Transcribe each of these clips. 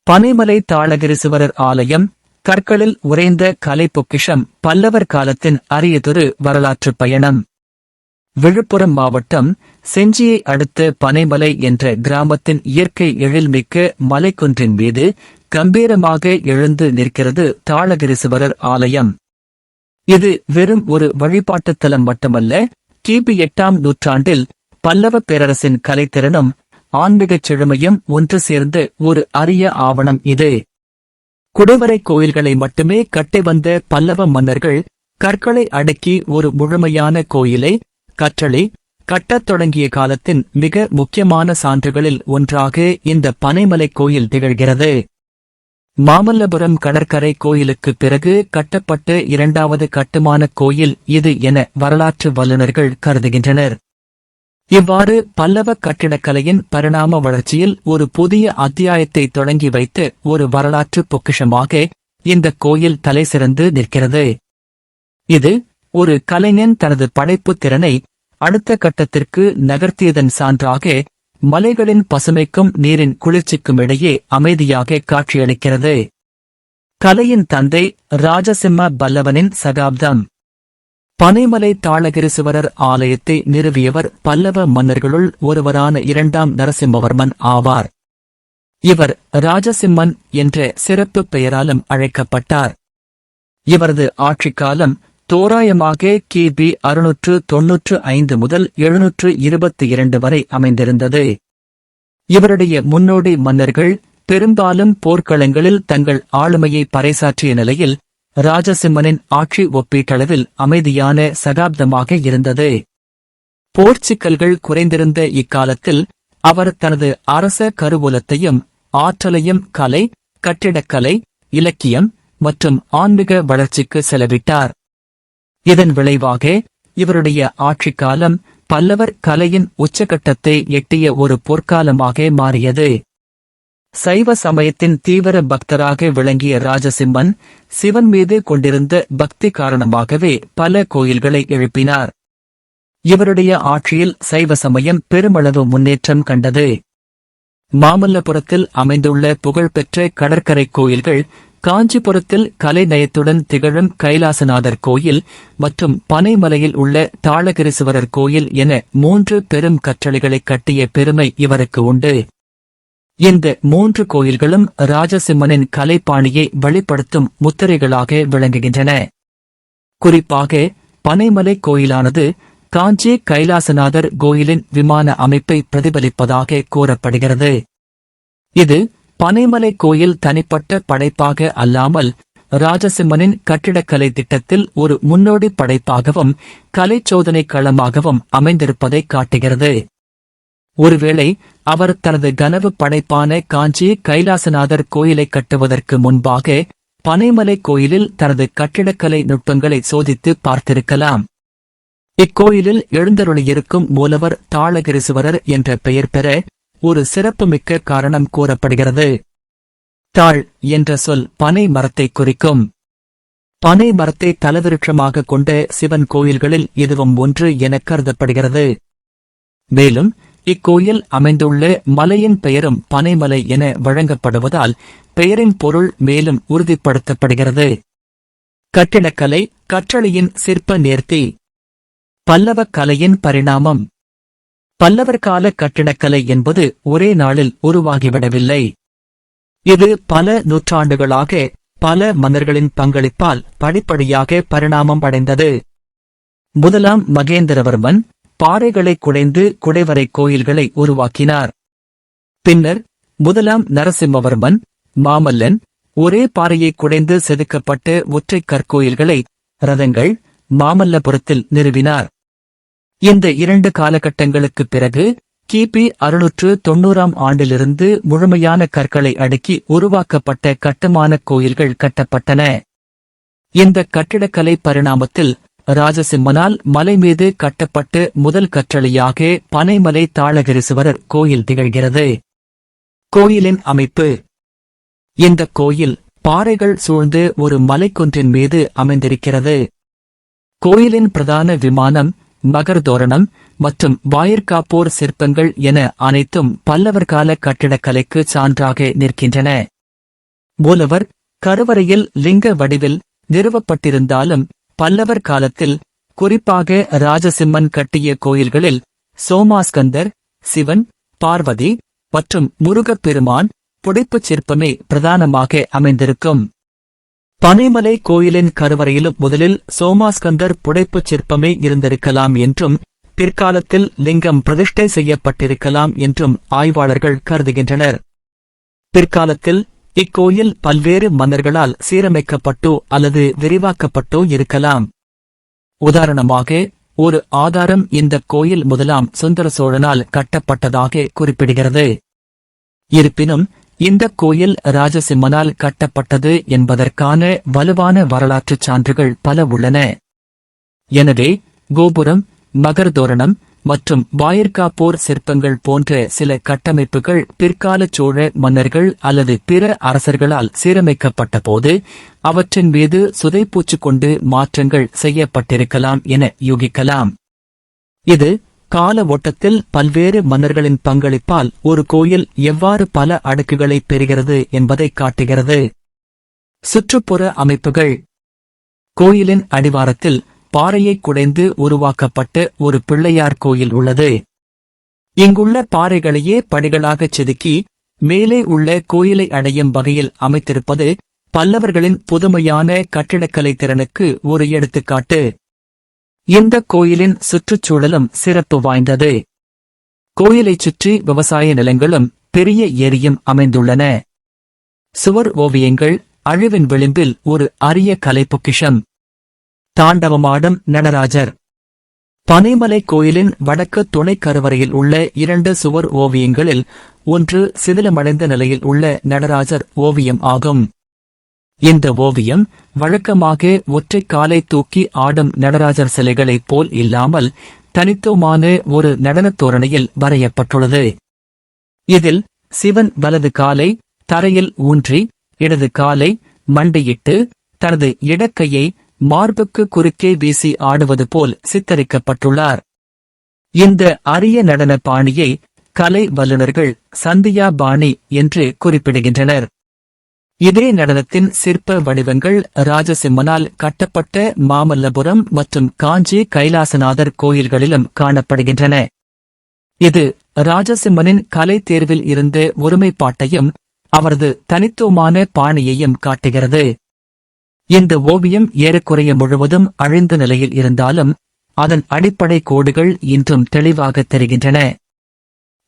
பனைமலை தாளகிரீசுவரர் ஆலயம் கற்களில் உறைந்த கலை பொக்கிஷம். பல்லவர் காலத்தின் அரியதொரு வரலாற்றுப் பயணம். விழுப்புரம் மாவட்டம் செஞ்சியை அடுத்த பனைமலை என்ற கிராமத்தின் இயற்கை எழில்மிக்க மலைக்குன்றின் மீது கம்பீரமாக எழுந்து நிற்கிறது தாளகிரீசுவரர் ஆலயம். இது வெறும் ஒரு வழிபாட்டுத் தலம் மட்டுமல்ல, கிபி 8ஆம் நூற்றாண்டில் பல்லவ பேரரசின் கலைத்திறனும் ஆன்மீகச் செழுமையும் ஒன்று சேர்ந்த ஒரு அரிய ஆவணம் இது. குடைவரை கோயில்களை மட்டுமே கட்டி வந்த பல்லவ மன்னர்கள் கற்களை அடக்கி ஒரு முழுமையான கோயிலை கட்டத் தொடங்கிய காலத்தின் மிக முக்கியமான சான்றுகளில் ஒன்றாக இந்த பனைமலை கோயில் திகழ்கிறது. மாமல்லபுரம் கடற்கரை கோயிலுக்குப் பிறகு கட்டப்பட்ட 2வது கட்டுமான கோயில் இது என வரலாற்று வல்லுநர்கள் கருதுகின்றனர். இவ்வாறு பல்லவ கட்டிடக்கலையின் பரிணாம வளர்ச்சியில் ஒரு புதிய அத்தியாயத்தை தொடங்கி வைத்து ஒரு வரலாற்று பொக்கிஷமாக இந்த கோயில் தலைசிறந்து நிற்கிறது. இது ஒரு கலைஞன் தனது படைப்புத் திறனை அடுத்த கட்டத்திற்கு நகர்த்தியதன் சான்றாக மலைகளின் பசுமைக்கும் நீரின் குளிர்ச்சிக்கும் இடையே அமைதியாக காட்சியளிக்கிறது. கலையின் தந்தை ராஜசிம்ம பல்லவனின் சகாப்தம். பனைமலை தாளகிரீசுவரர் ஆலயத்தை நிறுவியவர் பல்லவ மன்னர்களுள் ஒருவரான 2ஆம் நரசிம்மவர்மன் ஆவார். இவர் ராஜசிம்மன் என்ற சிறப்பு பெயராலும் அழைக்கப்பட்டார். இவரது ஆட்சிக்காலம் தோராயமாக கிபி 695 முதல் 722 வரை அமைந்திருந்தது. இவருடைய முன்னோடி மன்னர்கள் பெரும்பாலும் போர்க்களங்களில் தங்கள் ஆளுமையை பறைசாற்றிய நிலையில் ராஜசிம்மனின் ஆட்சி ஒப்பீட்டளவில் அமைதியான சகாப்தமாக இருந்தது. போர்ச்சிக்கல்கள் குறைந்திருந்த இக்காலத்தில் அவர் தனது அரச கருவூலத்தையும் ஆற்றலையும் கலை, கட்டிடக்கலை, இலக்கியம் மற்றும் ஆன்மீக வளர்ச்சிக்கு செலவிட்டார். இதன் விளைவாக இவருடைய ஆட்சிக்காலம் பல்லவர் கலையின் உச்சகட்டத்தை எட்டிய ஒரு பொற்காலமாக மாறியது. சைவ சமயத்தின் தீவிர பக்தராக விளங்கிய ராஜசிம்மன் சிவன் மீது கொண்டிருந்த பக்தி காரணமாகவே பல கோயில்களை எழுப்பினார். இவருடைய ஆட்சியில் சைவ சமயம் பெருமளவு முன்னேற்றம் கண்டது. மாமல்லபுரத்தில் அமைந்துள்ள புகழ்பெற்ற கடற்கரை கோயில்கள், காஞ்சிபுரத்தில் கலை நயத்துடன் திகழும் கைலாசநாதர் கோயில் மற்றும் பனைமலையில் உள்ள தாளகிரீசுவரர் கோயில் என 3 பெரும் கற்றளிகளை கட்டிய பெருமை இவருக்கு உண்டு. இந்த 3 கோயில்களும் ராஜசிம்மனின் கலைப்பாணியை வெளிப்படுத்தும் முத்திரைகளாக விளங்குகின்றன. குறிப்பாக பனைமலை கோயிலானது காஞ்சி கைலாசநாதர் கோயிலின் விமான அமைப்பை பிரதிபலிப்பதாக கூறப்படுகிறது. இது பனைமலை கோயில் தனிப்பட்ட படைப்பாக அல்லாமல் ராஜசிம்மனின் கட்டிடக்கலை திட்டத்தில் ஒரு முன்னோடி படைப்பாகவும் கலைச்சோதனை களமாகவும் அமைந்திருப்பதை காட்டுகிறது. ஒருவேளை அவர் தனது கனவு படைப்பான காஞ்சி கைலாசநாதர் கோயிலை கட்டுவதற்கு முன்பாக பனைமலை கோயிலில் தனது கட்டிடக்கலை நுட்பங்களை சோதித்து பார்த்திருக்கலாம். இக்கோயிலில் எழுந்தருளியிருக்கும் மூலவர் தாளகிரீசுவரர் என்ற பெயர் பெற ஒரு சிறப்புமிக்க காரணம் கூறப்படுகிறது. தாள் என்ற சொல் பனை மரத்தை குறிக்கும். பனை மரத்தை தலவிருட்சமாக கொண்ட சிவன் கோயில்களில் இதுவும் ஒன்று என கருதப்படுகிறது. மேலும் இக்கோயில் அமைந்துள்ள மலையின் பெயரும் பனைமலை என வழங்கப்படுவதால் பெயரின் பொருள் மேலும் உறுதிப்படுத்தப்படுகிறது. கட்டிடக்கலை, கற்றளியின் சிற்ப நேர்த்தி. பல்லவ கலையின் பரிணாமம். பல்லவர் கால கட்டிடக்கலை என்பது ஒரே நாளில் உருவாகிவிடவில்லை. இது பல நூற்றாண்டுகளாக பல மன்னர்களின் பங்களிப்பால் படிப்படியாக பரிணாமம் அடைந்தது. முதலாம் மகேந்திரவர்மன் பாறைகளை குடைந்து குடைவரை கோயில்களை உருவாக்கினார். பின்னர் முதலாம் நரசிம்மவர்மன் மாமல்லன் ஒரே பாறையை குடைந்து செதுக்கப்பட்ட ஒற்றை கற்கோயில்களை ரதங்கள் மாமல்லபுரத்தில் நிறுவினார். இந்த 2 காலகட்டங்களுக்குப் பிறகு கிபி 690ஆம் ஆண்டிலிருந்து முழுமையான கற்களை அடுக்கி உருவாக்கப்பட்ட கட்டுமான கோயில்கள் கட்டப்பட்டன. இந்த கட்டிடக்கலை பரிணாமத்தில் ராஜசிம்மனால் மலை மீது கட்டப்பட்டு முதல் கற்றளியாக பனைமலை தாளகிரீசுவரர் கோயில் திகழ்கிறது. கோயிலின் அமைப்பு. இந்த கோயில் பாறைகள் சூழ்ந்து ஒரு மலைக்குன்றின் மீது அமைந்திருக்கிறது. கோயிலின் பிரதான விமானம், மகர்தோரணம் மற்றும் வாயிற்காப்போர் சிற்பங்கள் என அனைத்தும் பல்லவர் கால கட்டிடக்கலைக்கு சான்றாக நிற்கின்றன. மூலவர் கருவறையில் லிங்க வடிவில் நிறுவப்பட்டிருந்தாலும் பல்லவர் காலத்தில் குறிப்பாக ராஜசிம்மன் கட்டிய கோயில்களில் சோமாஸ்கந்தர், சிவன், பார்வதி மற்றும் முருகப்பெருமான் புடைப்புச் சிற்பமே பிரதானமாக அமைந்திருக்கும். பனைமலை கோயிலின் கருவறையிலும் முதலில் சோமாஸ்கந்தர் புடைப்புச் சிற்பமே இருந்திருக்கலாம் என்றும் பிற்காலத்தில் லிங்கம் பிரதிஷ்டை செய்யப்பட்டிருக்கலாம் என்றும் ஆய்வாளர்கள் கருதுகின்றனர். பிற்காலத்தில் இக்கோயில் பல்வேறு மன்னர்களால் சீரமைக்கப்பட்டோ அல்லது விரிவாக்கப்பட்டோ இருக்கலாம். உதாரணமாக ஒரு ஆதாரம் இந்த கோயில் முதலாம் சுந்தர சோழனால் கட்டப்பட்டதாக குறிப்பிடுகிறது. இருப்பினும் இந்த கோயில் ராஜசிம்மனால் கட்டப்பட்டது என்பதற்கான வலுவான வரலாற்றுச் சான்றுகள் பல உள்ளன. எனவே கோபுரம், மகரதோரணம் மற்றும் வாயிற்காப்போர் சிற்பங்கள் போன்ற சில கட்டமைப்புகள் பிற்காலச் சோழ மன்னர்கள் அல்லது பிற அரசர்களால் சீரமைக்கப்பட்ட போது அவற்றின் மீது சுதைப்பூச்சு கொண்டு மாற்றங்கள் செய்யப்பட்டிருக்கலாம் என யூகிக்கலாம். இது கால ஓட்டத்தில் பல்வேறு மன்னர்களின் பங்களிப்பால் ஒரு கோயில் எவ்வாறு பல அடுக்குகளை பெறுகிறது என்பதை காட்டுகிறது. சுற்றுப்புற அமைப்புகள். கோயிலின் அடிவாரத்தில் பாறையை குடைந்து உருவாக்கப்பட்ட ஒரு பிள்ளையார் கோயில் உள்ளது. இங்குள்ள பாறைகளையே படிகளாகச் செதுக்கி மேலே உள்ள கோயிலை அடையும் வகையில் அமைத்திருப்பது பல்லவர்களின் புதுமையான கட்டிடக்கலை திறனுக்கு ஒரு எடுத்துக்காட்டு. இந்த கோயிலின் சுற்றுச்சூழலும் சிறப்பு வாய்ந்தது. கோயிலைச் சுற்றி விவசாய நிலங்களும் பெரிய ஏரியும் அமைந்துள்ளன. சுவர் ஓவியங்கள். அழிவின் விளிம்பில் ஒரு அரிய கலை பொக்கிஷம். தாண்டவமாடும் நடராஜர். பனைமலை கோயிலின் வடக்கு துணை கருவறையில் உள்ள 2 சுவர் ஓவியங்களில் ஒன்று சிதிலமடைந்த நிலையில் உள்ள நடராஜர் ஓவியம் ஆகும். இந்த ஓவியம் வழக்கமாக ஒற்றை காலை தூக்கி ஆடும் நடராஜர் சிலைகளைப் போல் இல்லாமல் தனித்துவமான ஒரு நடனத் தோரணையில் வரையப்பட்டுள்ளது. இதில் சிவன் வலது காலை தரையில் ஊன்றி இடது காலை மண்டியிட்டு தனது இடக்கையை மார்புக்கு குறுக்கே வீசி ஆடுவது போல் சித்தரிக்கப்பட்டுள்ளார். இந்த அரிய நடன பாணியை கலை வல்லுநர்கள் சந்தியா பாணி என்று குறிப்பிடுகின்றனர். இதே நடனத்தின் சிற்ப வடிவங்கள் ராஜசிம்மனால் கட்டப்பட்ட மாமல்லபுரம் மற்றும் காஞ்சி கைலாசநாதர் கோயில்களிலும் காணப்படுகின்றன. இது ராஜசிம்மனின் கலை தேர்வில் இருந்த ஒருமைப்பாட்டையும் அவரது தனித்துவமான பாணியையும் காட்டுகிறது. இந்த ஓவியம் ஏறக்குறைய முழுவதும் அழிந்த நிலையில் இருந்தாலும் அதன் அடிப்படை கோடுகள் இன்றும் தெளிவாக தெரிகின்றன.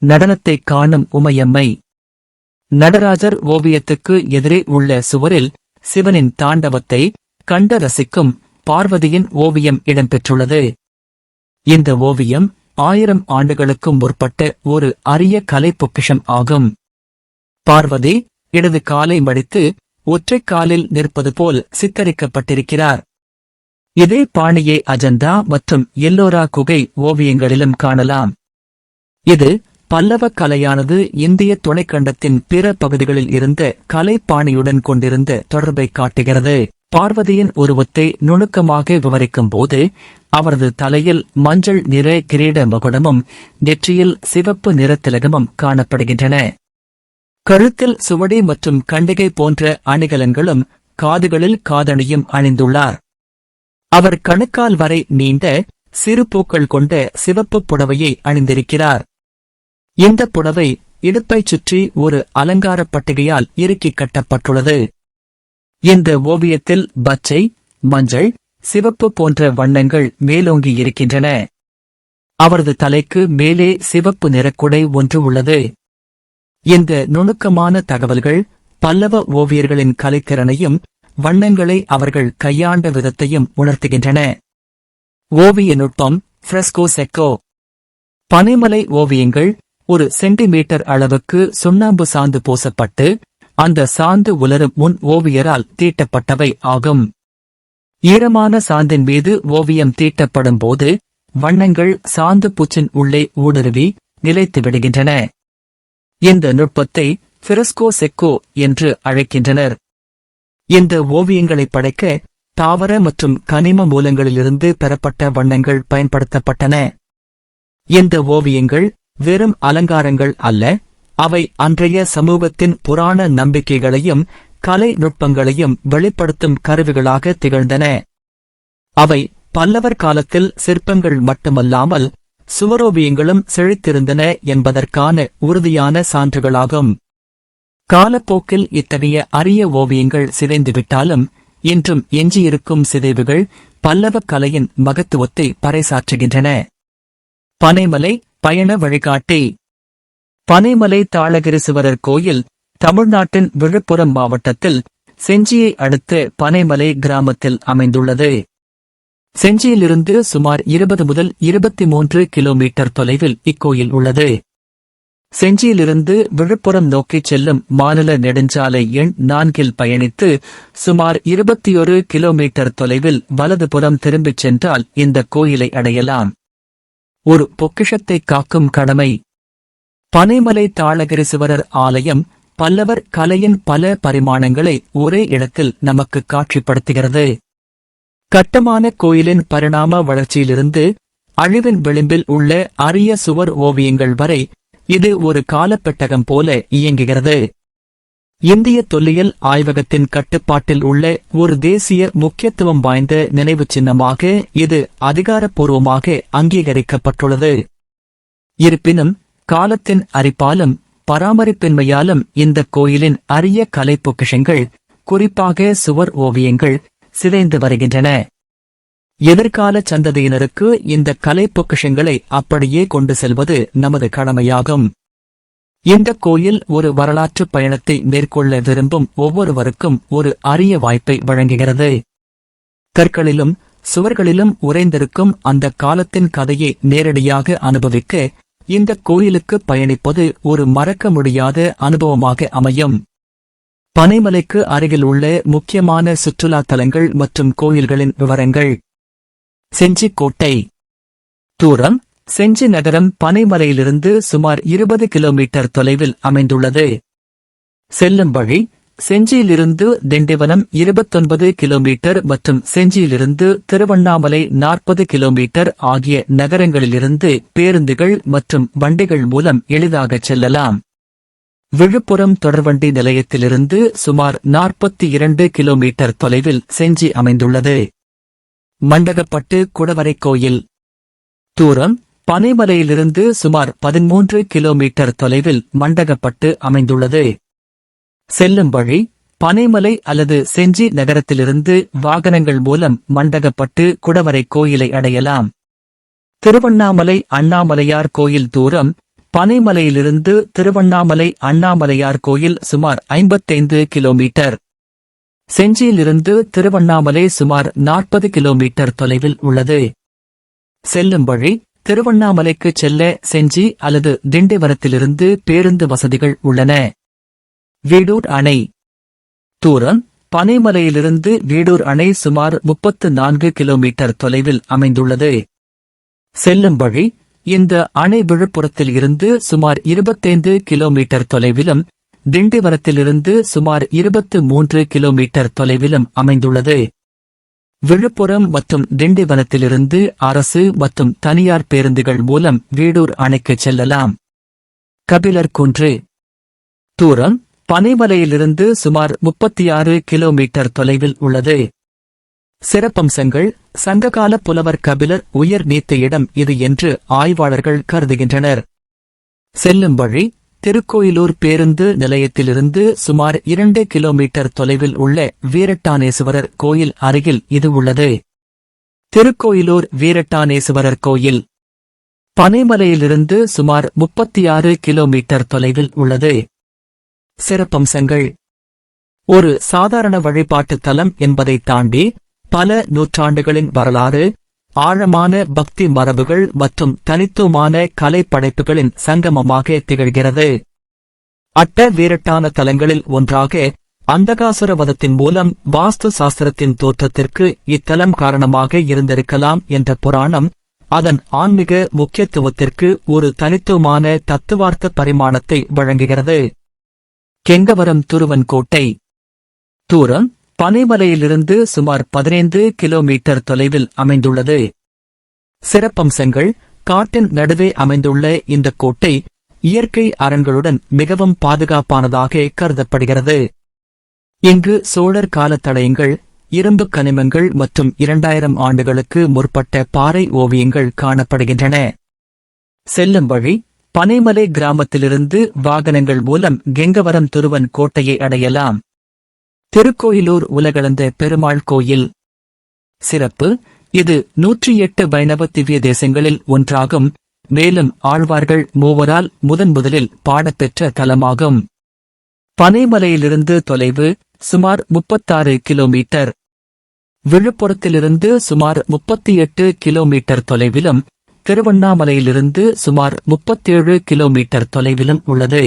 நடனத்தைக் காணும் உமையம்மை. நடராஜர் ஓவியத்துக்கு எதிரே உள்ள சுவரில் சிவனின் தாண்டவத்தை கண்டு ரசிக்கும் பார்வதியின் ஓவியம் இடம்பெற்றுள்ளது. இந்த ஓவியம் 1000 ஆண்டுகளுக்கும் முற்பட்ட ஒரு அரிய கலை பொக்கிஷம் ஆகும். பார்வதி இடது காலை மடித்து ஒற்றைக் காலில் நிற்பது போல் சித்தரிக்கப்பட்டிருக்கிறார். இதே பாணியை அஜந்தா மற்றும் எல்லோரா குகை ஓவியங்களிலும் காணலாம். இது பல்லவ கலையானது இந்திய துணைக்கண்டத்தின் பிற பகுதிகளில் இருந்த கலைப்பாணியுடன் கொண்டிருந்த தொடர்பை காட்டுகிறது. பார்வதியின் உருவத்தை நுணுக்கமாக விவரிக்கும் போது அவரது தலையில் மஞ்சள் நிற கிரீட மகுடமும் நெற்றியில் சிவப்பு நிறத்திலகமும் காணப்படுகின்றன. கழுத்தில் சுவடி மற்றும் கண்டிகை போன்ற அணிகலன்களும் காதுகளில் காதணியும் அணிந்துள்ளார். அவர் கணுக்கால் வரை நீண்ட சிறு பூக்கள் கொண்ட சிவப்பு புடவையை அணிந்திருக்கிறார். இந்த புடவை இடுப்பைச் சுற்றி ஒரு அலங்கார பட்டிகையால் இறுக்கிக் கட்டப்பட்டுள்ளது. இந்த ஓவியத்தில் பச்சை, மஞ்சள், சிவப்பு போன்ற வண்ணங்கள் மேலோங்கி இருக்கின்றன. அவரது தலைக்கு மேலே சிவப்பு நிறக்குடை ஒன்று உள்ளது. இந்த நுணுக்கமான தகவல்கள் பல்லவ ஓவியர்களின் கலைத்திறனையும் வண்ணங்களை அவர்கள் கையாண்ட விதத்தையும் உணர்த்துகின்றன. ஓவிய நுட்பம். ஃப்ரெஸ்கோ செக்கோ. பனைமலை ஓவியங்கள் ஒரு சென்டிமீட்டர் அளவுக்கு சுண்ணாம்பு சாந்து பூசப்பட்டு அந்த சாந்து உலரும் முன் ஓவியரால் தீட்டப்பட்டவை ஆகும். ஈரமான சாந்தின் மீது ஓவியம் தீட்டப்படும் போது வண்ணங்கள் சாந்து பூச்சின் உள்ளே ஊடுருவி நிலைத்து விடுகின்றன. இந்த நுட்பத்தை ஃப்ரெஸ்கோ செக்கோ என்று அழைக்கின்றனர். இந்த ஓவியங்களை படைக்க தாவர மற்றும் கனிம மூலங்களிலிருந்து பெறப்பட்ட வண்ணங்கள் பயன்படுத்தப்பட்டன. இந்த ஓவியங்கள் வெறும் அலங்காரங்கள் அல்ல, அவை அன்றைய சமூகத்தின் புராண நம்பிக்கைகளையும் கலை நுட்பங்களையும் வெளிப்படுத்தும் கருவிகளாக திகழ்ந்தன. அவை பல்லவர் காலத்தில் சிற்பங்கள் மட்டுமல்லாமல் சுவரோவியங்களும் செழித்திருந்தன என்பதற்கான உறுதியான சான்றுகளாகும். காலப்போக்கில் இத்தகைய அரிய ஓவியங்கள் சிதைந்துவிட்டாலும் இன்றும் எஞ்சியிருக்கும் சிதைவுகள் பல்லவ கலையின் மகத்துவத்தை பறைசாற்றுகின்றன. பனைமலை பயண வழிகாட்டி. பனைமலை தாளகிரீஸ்வரர் கோயில் தமிழ்நாட்டின் விழுப்புரம் மாவட்டத்தில் செஞ்சியை அடுத்த பனைமலை கிராமத்தில் அமைந்துள்ளது. செஞ்சியிலிருந்து சுமார் 20 முதல் 23 கிலோமீட்டர் தொலைவில் இக்கோயில் உள்ளது. செஞ்சியிலிருந்து விழுப்புரம் நோக்கிச் செல்லும் மாநில நெடுஞ்சாலை எண் 4 பயணித்து சுமார் 21 கிலோமீட்டர் தொலைவில் வலதுபுறம் திரும்பிச் சென்றால் இந்த கோயிலை அடையலாம். ஒரு பொக்கிஷத்தை காக்கும் கடமை. பனைமலை தாளகிரீஸ்வரர் ஆலயம் பல்லவர் கலையின் பல பரிமாணங்களை ஒரே இடத்தில் நமக்கு காட்சிப்படுத்துகிறது. கட்டமான கோயிலின் பரிணாம வளர்ச்சியிலிருந்து அழிவின் விளிம்பில் உள்ள அரிய சுவர் ஓவியங்கள் வரை இது ஒரு காலப்பெட்டகம் போல இயங்குகிறது. இந்திய தொல்லியல் ஆய்வகத்தின் கட்டுப்பாட்டில் உள்ள ஒரு தேசிய முக்கியத்துவம் வாய்ந்த நினைவுச் சின்னமாக இது அதிகாரப்பூர்வமாக அங்கீகரிக்கப்பட்டுள்ளது. இருப்பினும் காலத்தின் அரிப்பாலும் பராமரிப்பின்மையாலும் இந்த கோயிலின் அரிய கலை பொக்கிஷங்கள், குறிப்பாக சுவர் ஓவியங்கள், சிதைந்து வருகின்றன. எதிர்கால சந்ததியினருக்கு இந்த கலை பொக்கிஷங்களை அப்படியே கொண்டு செல்வது நமது கடமையாகும். இந்த கோயில் ஒரு வரலாற்று பயணத்தை மேற்கொள்ள விரும்பும் ஒவ்வொருவருக்கும் ஒரு அரிய வாய்ப்பை வழங்குகிறது. கற்களிலும் சுவர்களிலும் உறைந்திருக்கும் அந்த காலத்தின் கதையை நேரடியாக அனுபவிக்க இந்த கோயிலுக்கு பயணிப்பது ஒரு மறக்க முடியாத அனுபவமாக அமையும். பனைமலைக்கு அருகில் உள்ள முக்கியமான சுற்றுலா தலங்கள் மற்றும் கோயில்களின் விவரங்கள். செஞ்சி கோட்டை. தூரம். செஞ்சி நகரம் பனைமலையிலிருந்து சுமார் 20 கிலோமீட்டர் தொலைவில் அமைந்துள்ளது. செல்லும் வழி. செஞ்சியிலிருந்து திண்டிவனம் 29 கிலோமீட்டர் மற்றும் செஞ்சியிலிருந்து திருவண்ணாமலை 40 கிலோமீட்டர் ஆகிய நகரங்களிலிருந்து பேருந்துகள் மற்றும் வண்டிகள் மூலம் எளிதாகச் செல்லலாம். விழுப்புரம் தொடர்வண்டி நிலையத்திலிருந்து சுமார் 42 கிலோமீட்டர் தொலைவில் செஞ்சி அமைந்துள்ளது. மண்டகப்பட்டு குடவரை கோயில். தூரம். பனைமலையிலிருந்து சுமார் 13 கிலோமீட்டர் தொலைவில் மண்டகப்பட்டு அமைந்துள்ளது. செல்லும் வழி. பனைமலை அல்லது செஞ்சி நகரத்திலிருந்து வாகனங்கள் மூலம் மண்டகப்பட்டு குடவரை கோயிலை அடையலாம். திருவண்ணாமலை அண்ணாமலையார் கோயில். தூரம். பனைமலையிலிருந்து திருவண்ணாமலை அண்ணாமலையார் கோயில் சுமார் 55 கிலோமீட்டர். செஞ்சியிலிருந்து திருவண்ணாமலை சுமார் 40 கிலோமீட்டர் தொலைவில் உள்ளது. செல்லும் வழி. திருவண்ணாமலைக்கு செல்ல செஞ்சி அல்லது திண்டிவனத்திலிருந்து பேருந்து வசதிகள் உள்ளன. வீடூர் அணை. தூரம். பனைமலையிலிருந்து வீடூர் அணை சுமார் 34 கிலோமீட்டர் தொலைவில் அமைந்துள்ளது. செல்லும் வழி. இந்த அணை விழுப்புரத்தில் இருந்து சுமார் 25 கிலோமீட்டர் தொலைவிலும் திண்டிவனத்திலிருந்து சுமார் 23 கிலோமீட்டர் தொலைவிலும் அமைந்துள்ளது. விழுப்புரம் மற்றும் திண்டிவனத்திலிருந்து அரசு மற்றும் தனியார் பேருந்துகள் மூலம் வீடூர் அணைக்கு செல்லலாம். கபிலர் குன்று. தூரம். பனைமலையிலிருந்து சுமார் 36 கிலோமீட்டர் தொலைவில் உள்ளது. சிறப்பம்சங்கள். சங்ககால புலவர் கபிலர் உயர் நீத்த இடம் இது என்று ஆய்வாளர்கள் கருதுகின்றனர். செல்லும் வழி. திருக்கோயிலூர் பேருந்து நிலையத்திலிருந்து சுமார் 2 கிலோமீட்டர் தொலைவில் உள்ள வீரட்டானேசுவரர் கோயில் அருகில் இது உள்ளது. திருக்கோயிலூர் வீரட்டானேசுவரர் கோயில் பனைமலையிலிருந்து சுமார் 36 கிலோமீட்டர் தொலைவில் உள்ளது. சிறப்பம்சங்கள். ஒரு சாதாரண வழிபாட்டுத் தலம் என்பதைத் தாண்டி பல நூற்றாண்டுகளின் வரலாறு, ஆழமான பக்தி மரபுகள் மற்றும் தனித்துவமான கலைப்படைப்புகளின் சங்கமமாக திகழ்கிறது. அட்ட வீரட்டான தலங்களில் ஒன்றாக அந்தகாசுர வதத்தின் மூலம் வாஸ்து சாஸ்திரத்தின் தோற்றத்திற்கு இத்தலம் காரணமாக இருந்திருக்கலாம் என்ற புராணம் அதன் ஆன்மீக முக்கியத்துவத்திற்கு ஒரு தனித்துவமான தத்துவார்த்த பரிமாணத்தை வழங்குகிறது. கெங்கவரம் துருவன் கோட்டை. தூரம். பனைமலையிலிருந்து சுமார் 15 கிலோமீட்டர் தொலைவில் அமைந்துள்ளது. சிறப்பம்சங்கள். காட்டின் நடுவே அமைந்துள்ள இந்த கோட்டை இயற்கை அரண்களுடன் மிகவும் பாதுகாப்பானதாக கருதப்படுகிறது. இங்கு சோழர் கால தடயங்கள், இரும்பு கனிமங்கள் மற்றும் 2000 ஆண்டுகளுக்கு முற்பட்ட பாறை ஓவியங்கள் காணப்படுகின்றன. செல்லும் வழி: பனைமலை கிராமத்திலிருந்து வாகனங்கள் மூலம் கெங்கவரம் துருவன் கோட்டையை அடையலாம். திருக்கோயிலூர் உலகளந்த பெருமாள் கோயில். சிறப்பு: இது 108 வைணவ திவ்ய தேசங்களில் ஒன்றாகும். மேலும் ஆழ்வார்கள் மூவரால் முதலில் பாடப்பெற்ற தலமாகும். பனைமலையிலிருந்து தொலைவு சுமார் 36 கிலோமீட்டர். விழுப்புரத்திலிருந்து சுமார் 38 கிலோமீட்டர் தொலைவிலும், திருவண்ணாமலையிலிருந்து சுமார் 37 கிலோமீட்டர் தொலைவிலும் உள்ளது.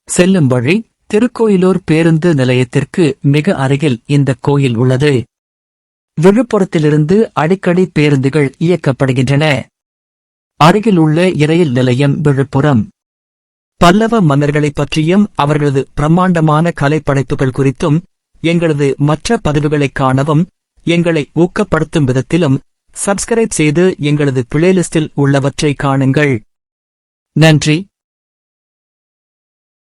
செல்லும் வழி: திருக்கோயிலூர் பேருந்து நிலையத்திற்கு மிக அருகில் இந்த கோயில் உள்ளது. விழுப்புரத்திலிருந்து அடிக்கடி பேருந்துகள் இயக்கப்படுகின்றன. அருகில் உள்ள இரயில் நிலையம் விழுப்புரம். பல்லவ மன்னர்களைப் பற்றியும் அவர்களது பிரம்மாண்டமான கலைப்படைப்புகள் குறித்தும் எங்களது மற்ற பதிவுகளைக் காணவும், எங்களை ஊக்கப்படுத்தும் விதத்திலும் சப்ஸ்கிரைப் செய்து எங்களது பிளேலிஸ்டில் உள்ளவற்றை காணுங்கள். நன்றி.